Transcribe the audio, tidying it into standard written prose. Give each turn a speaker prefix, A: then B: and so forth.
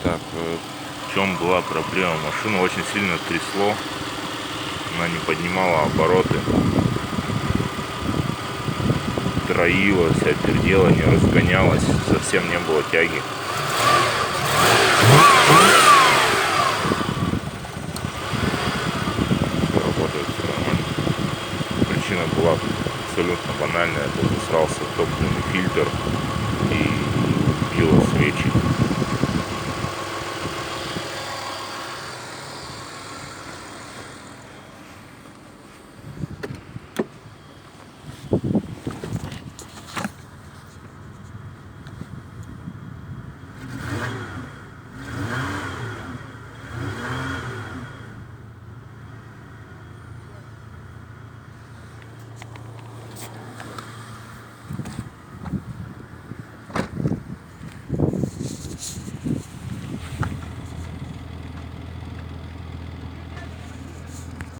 A: Так, в чем была проблема? Машину очень сильно трясло, она не поднимала обороты, троила, вся пердела, не разгонялась, совсем не было тяги. Все работает, все нормально. Причина была абсолютно банальная.